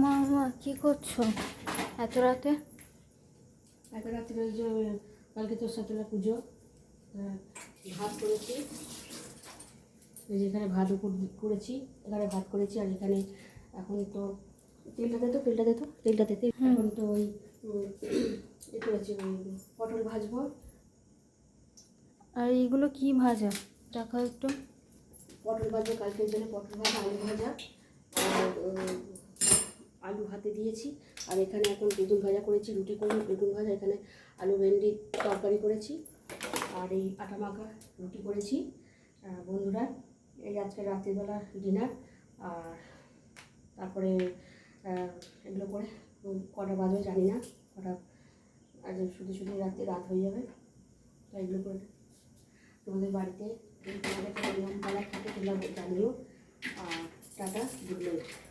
মা কি করছো এত রাতে? এত রাত্রে ওই যে কালকে তোর সাথে পুজো, ভাত করেছি, এই যে এখানে ভাত করেছি, এখানে ভাত করেছি। আর এখানে এখন তো তেলটা দিতে এখন তো ওই এ করেছি, পটল ভাজবো। আর এইগুলো কি ভাজা দেখাও একটু। পটল ভাজবো, কালকের জন্য পটল ভাজা, আলু ভাজা, আর আলু ভাতে দিয়েছি। আর এখানে এখন বেগুন ভাজা করেছি, রুটি করবো, বেগুন ভাজা, এখানে আলু ভেন্ডি তরকারি করেছি, আর এই আটা মাখা রুটি করেছি। বন্ধুরা, এই আজকে রাত্রিবেলা ডিনার। আর তারপরে এগুলো করে কটা বাজবে জানি না, কটা আজ শুধু রাত হয়ে যাবে। তো এগুলো করে তোমাদের বাড়িতে তোমাদের নিয়ম পালা থাকে তোমরা জানিও। আর টাটা, গুড নাইট।